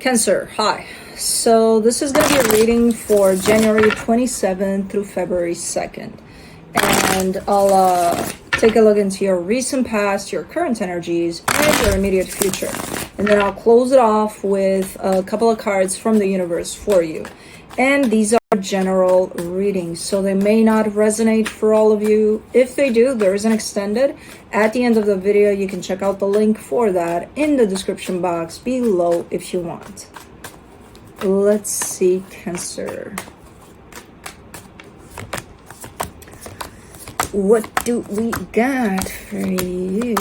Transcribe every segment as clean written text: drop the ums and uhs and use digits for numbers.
Cancer, hi. So this is going to be a reading for January 27th through February 2nd. And I'll take a look into your recent past, your current energies, and your immediate future. And then I'll close it off with a couple of cards from the universe for you. And these are general readings, so they may not resonate for all of you. If they do, there is an extended. At the end of the video, you can check out the link for that in the description box below if you want. Let's see, Cancer. What do we got for you?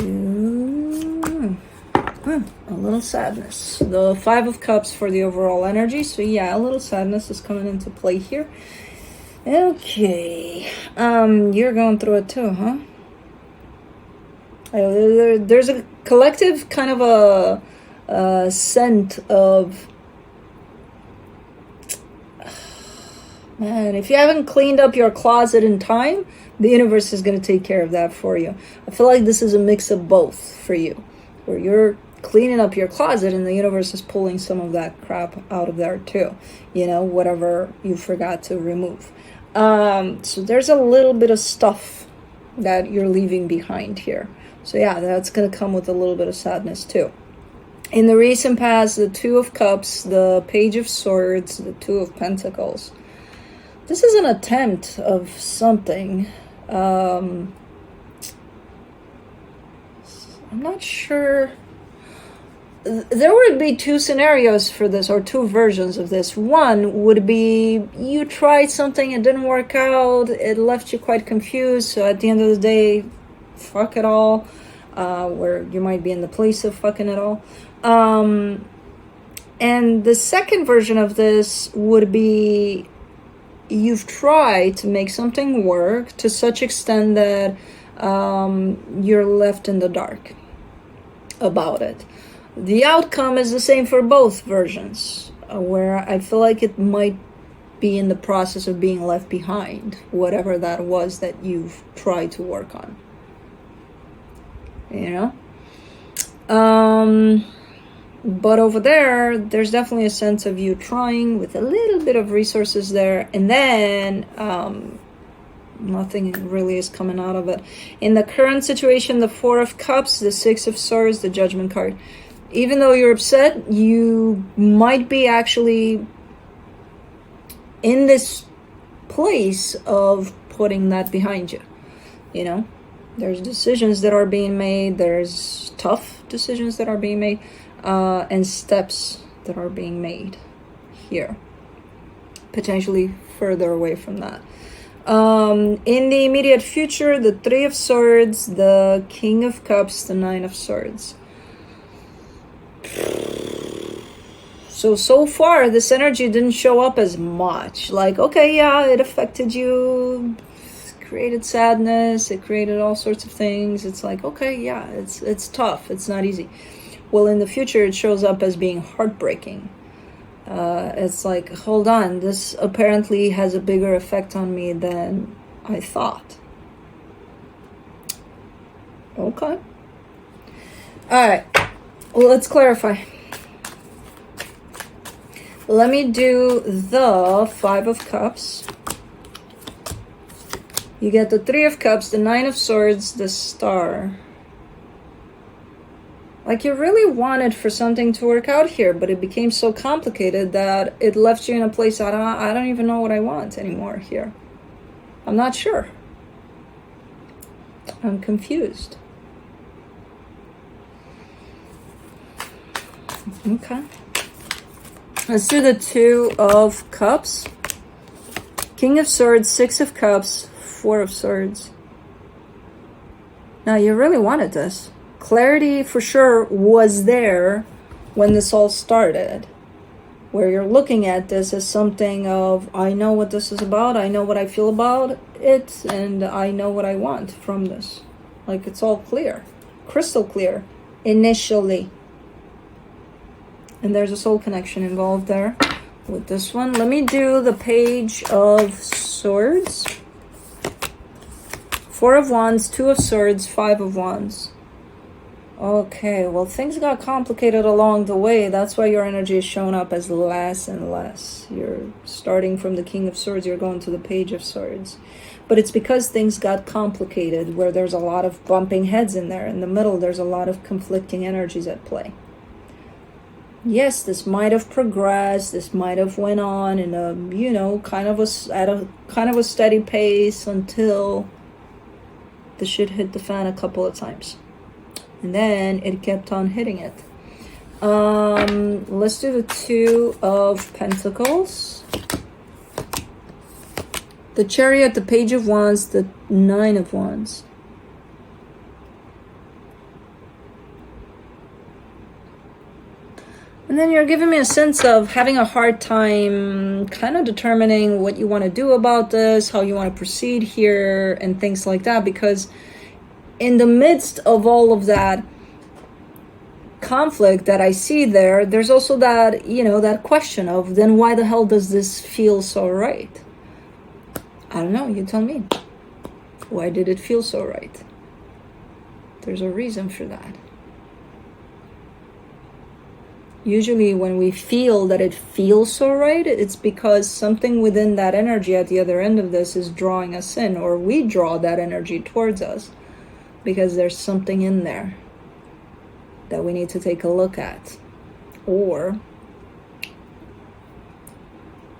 A little sadness. The Five of Cups for the overall energy. So yeah, a little sadness is coming into play here. Okay. You're going through it too, huh? There's a collective kind of a scent of... Man, if you haven't cleaned up your closet in time, the universe is going to take care of that for you. I feel like this is a mix of both for you, where you're cleaning up your closet and the universe is pulling some of that crap out of there too. You know, whatever you forgot to remove. So there's a little bit of stuff that you're leaving behind here. So yeah, that's going to come with a little bit of sadness too. In the recent past, the Two of Cups, the Page of Swords, the Two of Pentacles. This is an attempt of something. I'm not sure. There would be two scenarios for this, or two versions of this. One would be you tried something, it didn't work out, it left you quite confused, so at the end of the day, fuck it all, where you might be in the place of fucking it all. And the second version of this would be you've tried to make something work to such extent that you're left in the dark about it. The outcome is the same for both versions, where I feel like it might be in the process of being left behind, whatever that was that you've tried to work on. You know? But over there, there's definitely a sense of you trying with a little bit of resources there, and then nothing really is coming out of it. In the current situation, the Four of Cups, the Six of Swords, the Judgment card. Even though you're upset, you might be actually in this place of putting that behind you. You know, there's decisions that are being made, there's tough decisions that are being made, and steps that are being made here, potentially further away from that. In the immediate future, the Three of Swords, the King of Cups, the Nine of Swords. So far, this energy didn't show up as much. Like, okay, yeah, it affected you, it created sadness, it created all sorts of things. It's like, okay, yeah, it's tough, it's not easy. Well, in the future, it shows up as being heartbreaking. It's like, hold on, this apparently has a bigger effect on me than I thought. Okay. All right. Well, let's clarify. Let me do the Five of Cups. You get the Three of Cups, the Nine of Swords, the Star. Like, you really wanted for something to work out here, but it became so complicated that it left you in a place I don't even know what I want anymore here. I'm not sure. I'm confused. Okay. Let's do the Two of Cups. King of Swords, Six of Cups, Four of Swords. Now, you really wanted this. Clarity for sure was there when this all started, where you're looking at this as something of, I know what this is about, I know what I feel about it, and I know what I want from this. Like, it's all clear, crystal clear, initially. And there's a soul connection involved there with this one. Let me do the Page of Swords. Four of Wands, Two of Swords, Five of Wands. Okay, well, things got complicated along the way. That's why your energy is showing up as less and less. You're starting from the King of Swords, you're going to the Page of Swords. But it's because things got complicated, where there's a lot of bumping heads in there. In the middle, there's a lot of conflicting energies at play. Yes, this might have progressed. This might have went on in a, kind of a steady pace until the shit hit the fan a couple of times. And then it kept on hitting it. Let's do the Two of Pentacles, the Chariot, the Page of Wands, the Nine of Wands. And then you're giving me a sense of having a hard time kind of determining what you want to do about this, how you want to proceed here, and things like that, because in the midst of all of that conflict that I see there, there's also that, that question of, then why the hell does this feel so right? I don't know, you tell me. Why did it feel so right? There's a reason for that. Usually when we feel that it feels so right, it's because something within that energy at the other end of this is drawing us in, or we draw that energy towards us. Because there's something in there that we need to take a look at. Or,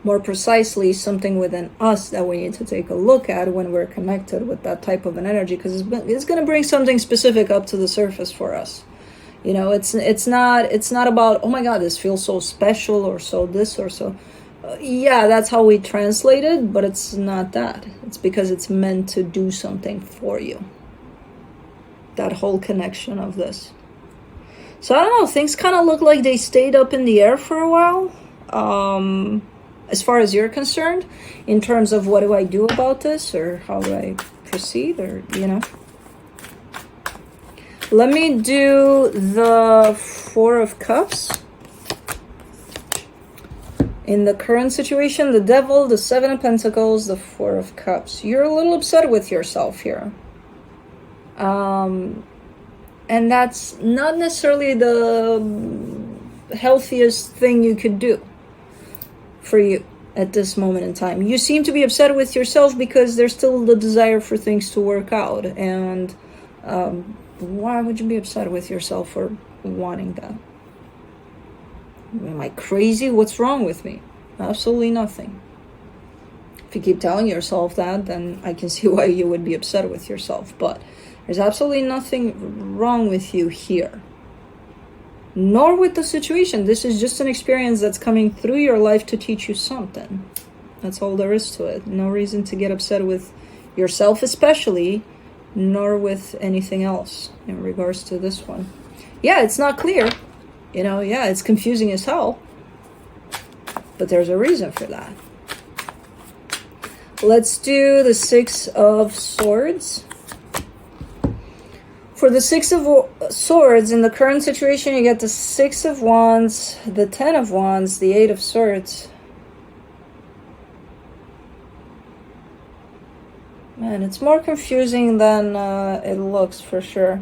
more precisely, something within us that we need to take a look at when we're connected with that type of an energy. Because it's going to bring something specific up to the surface for us. It's not about, oh my God, this feels so special or so this or so. Yeah, that's how we translate it, but it's not that. It's because it's meant to do something for you. That whole connection of this. So I don't know, things kind of look like they stayed up in the air for a while, as far as you're concerned, in terms of what do I do about this, or how do I proceed, or let me do the Four of Cups. In the current situation, the Devil, the Seven of Pentacles, the Four of Cups. You're a little upset with yourself here. And that's not necessarily the healthiest thing you could do for you at this moment in time. You seem to be upset with yourself because there's still the desire for things to work out. And why would you be upset with yourself for wanting that? Am I crazy? What's wrong with me? Absolutely nothing. If you keep telling yourself that, then I can see why you would be upset with yourself. But there's absolutely nothing wrong with you here. Nor with the situation. This is just an experience that's coming through your life to teach you something. That's all there is to it. No reason to get upset with yourself especially, nor with anything else in regards to this one. Yeah, it's not clear. Yeah, it's confusing as hell. But there's a reason for that. Let's do the Six of Swords. For the Six of Swords, in the current situation, you get the Six of Wands, the Ten of Wands, the Eight of Swords. Man, it's more confusing than it looks, for sure.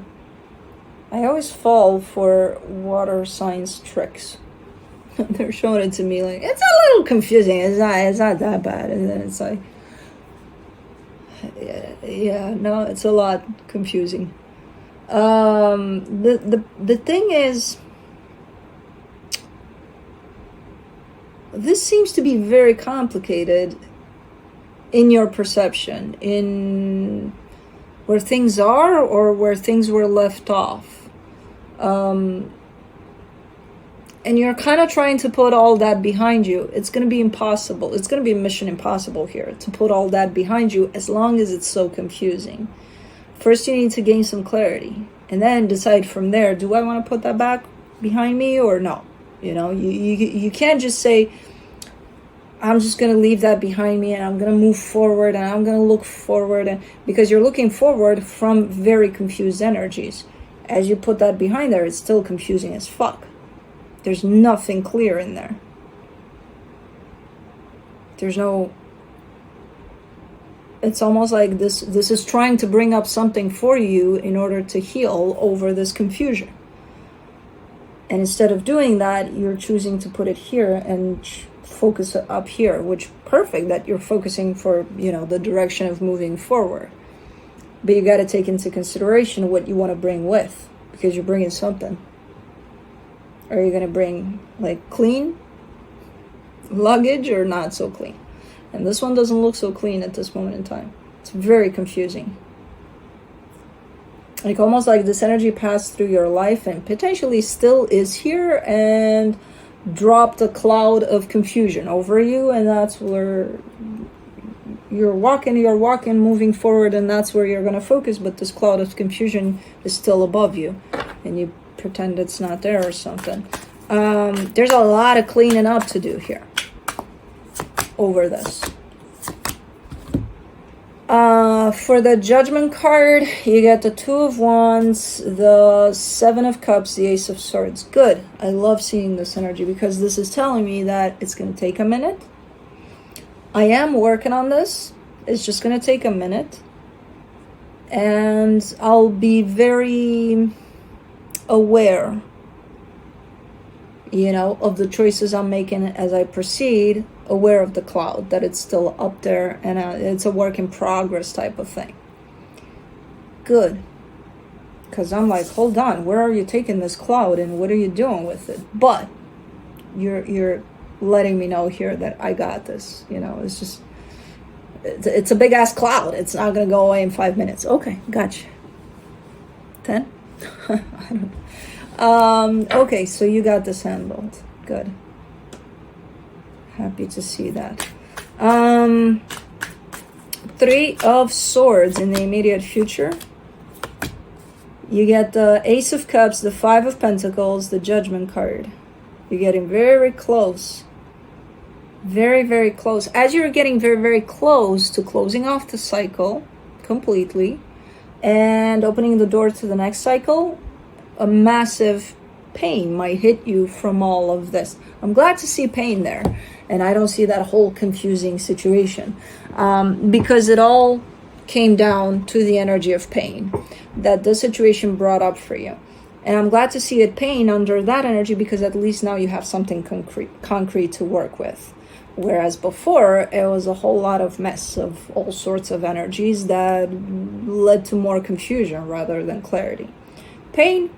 I always fall for water signs tricks. They're showing it to me like, it's a little confusing. It's not that bad. And then it's like, yeah, no, it's a lot confusing. The thing is, this seems to be very complicated in your perception, in where things are or where things were left off. And you're kind of trying to put all that behind you. It's going to be impossible. It's going to be mission impossible here to put all that behind you as long as it's so confusing. First, you need to gain some clarity and then decide from there, do I want to put that back behind me or no? You can't just say, I'm just going to leave that behind me and I'm going to move forward and I'm going to look forward, because you're looking forward from very confused energies. As you put that behind there, it's still confusing as fuck. There's nothing clear in there. There's no It's almost like this is trying to bring up something for you in order to heal over this confusion. And instead of doing that, you're choosing to put it here and focus up here, which perfect that you're focusing for, you know, the direction of moving forward. But you got to take into consideration what you want to bring with, because you're bringing something. Are you going to bring like clean luggage or not so clean? And this one doesn't look so clean at this moment in time. It's very confusing. Like almost like this energy passed through your life and potentially still is here and dropped a cloud of confusion over you, and that's where you're walking, moving forward, and that's where you're going to focus, but this cloud of confusion is still above you, and you pretend it's not there or something. There's a lot of cleaning up to do here over this. For the Judgment card, you get the Two of Wands, the Seven of Cups, the Ace of Swords. Good. I love seeing this energy because this is telling me that it's going to take a minute. I am working on this. It's just going to take a minute. And I'll be very aware, you know, of the choices I'm making as I proceed, aware of the cloud, that it's still up there, and it's a work in progress type of thing. Good. Because I'm like, hold on, where are you taking this cloud and what are you doing with it? But you're letting me know here that I got this. You know, it's just, it's a big ass cloud. It's not going to go away in 5 minutes. Okay, gotcha. 10? I don't know. Okay, so you got this handled. Good. Happy to see that. Three of Swords in the immediate future. You get the Ace of Cups, the Five of Pentacles, the Judgment card. You're getting very close. Very, very close. As you're getting very, very close to closing off the cycle completely and opening the door to the next cycle, a massive pain might hit you from all of this. I'm glad to see pain there, and I don't see that whole confusing situation, because it all came down to the energy of pain that the situation brought up for you. And I'm glad to see it pain under that energy, because at least now you have something concrete to work with. Whereas before, it was a whole lot of mess of all sorts of energies that led to more confusion rather than clarity. Pain,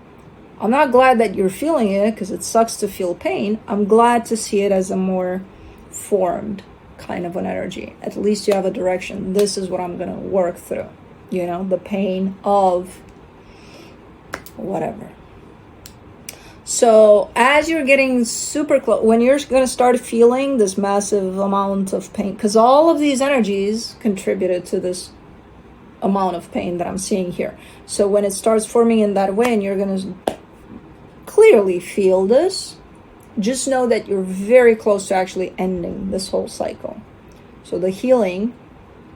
I'm not glad that you're feeling it, because it sucks to feel pain. I'm glad to see it as a more formed kind of an energy. At least you have a direction. This is what I'm going to work through. You know, the pain of whatever. So as you're getting super close, when you're going to start feeling this massive amount of pain, because all of these energies contributed to this amount of pain that I'm seeing here. So when it starts forming in that way and you're going to clearly feel this, just know that you're very close to actually ending this whole cycle. So the healing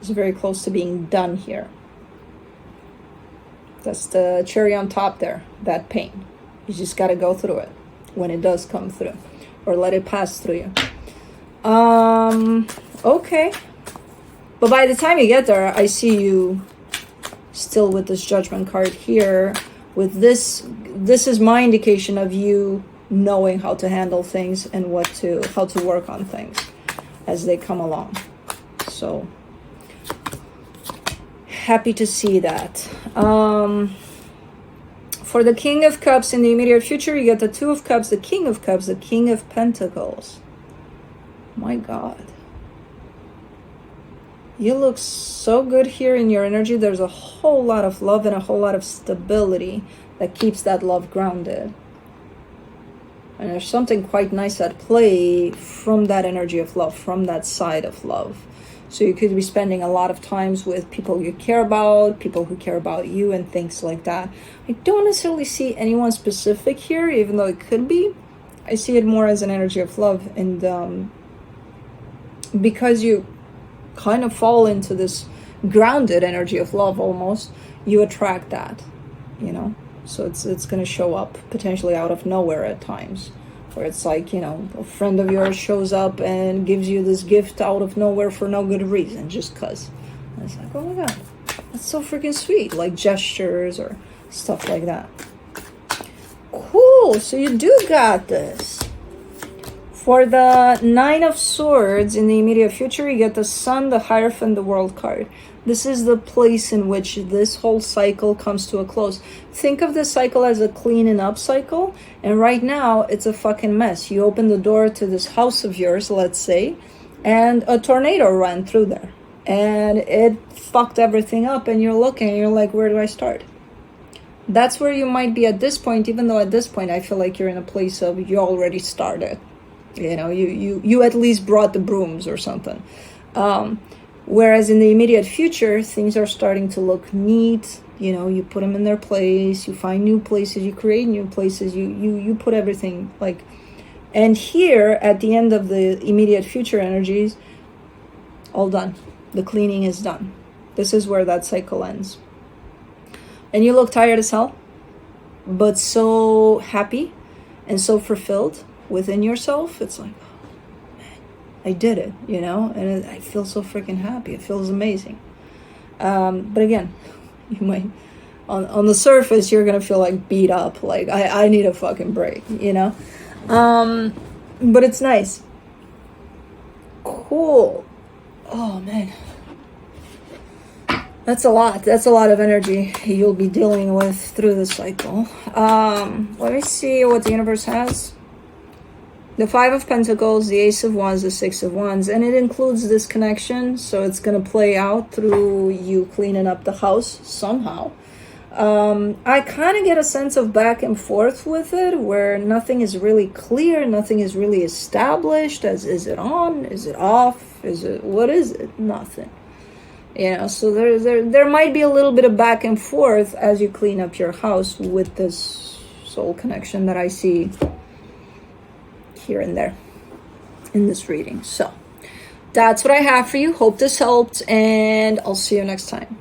is very close to being done here. That's the cherry on top there, that pain. You just got to go through it when it does come through, or let it pass through you. Okay. But by the time you get there, I see you still with this Judgment card here. With this is my indication of you knowing how to handle things and how to work on things as they come along. So happy to see that. For the King of Cups in the immediate future, you get the Two of Cups, the King of Cups, the King of Pentacles. My God. You look so good here in your energy. There's a whole lot of love and a whole lot of stability that keeps that love grounded. And there's something quite nice at play from that energy of love, from that side of love. So you could be spending a lot of times with people you care about, people who care about you, and things like that. I don't necessarily see anyone specific here, even though it could be. I see it more as an energy of love. And because you kind of fall into this grounded energy of love almost, you attract that, you know? So it's going to show up potentially out of nowhere at times. Where it's like, you know, a friend of yours shows up and gives you this gift out of nowhere for no good reason, just 'cause. And it's like, oh my God, that's so freaking sweet. Like gestures or stuff like that. Cool. So you do got this. For the Nine of Swords in the immediate future, you get the Sun, the Hierophant, the World card. This is the place in which this whole cycle comes to a close. Think of this cycle as a cleaning up cycle. And right now, it's a fucking mess. You open the door to this house of yours, let's say, and a tornado ran through there. And it fucked everything up. And you're looking and you're like, where do I start? That's where you might be at this point, even though at this point, I feel like you're in a place of you already started. You know, you at least brought the brooms or something. Whereas in the immediate future, things are starting to look neat. You know, you put them in their place, you find new places, you create new places, you put everything like, and here at the end of the immediate future energies, all done. The cleaning is done. This is where that cycle ends. And you look tired as hell, but so happy and so fulfilled within yourself. It's like, oh, man, I did it, you know, and I feel so freaking happy. It feels amazing. But again, you might, on the surface, you're going to feel like beat up. Like, I need a fucking break, you know? But it's nice. Cool. Oh, man. That's a lot. That's a lot of energy you'll be dealing with through the cycle. Let me see what the universe has. The Five of Pentacles, the Ace of Wands, the Six of Wands, and it includes this connection, so it's going to play out through you cleaning up the house somehow. I kind of get a sense of back and forth with it, where nothing is really clear, nothing is really established. As is it on? Is it off? Is it, what is it? Nothing. You know, so there might be a little bit of back and forth as you clean up your house with this soul connection that I see here and there in this reading. So that's what I have for you. Hope this helped, and I'll see you next time.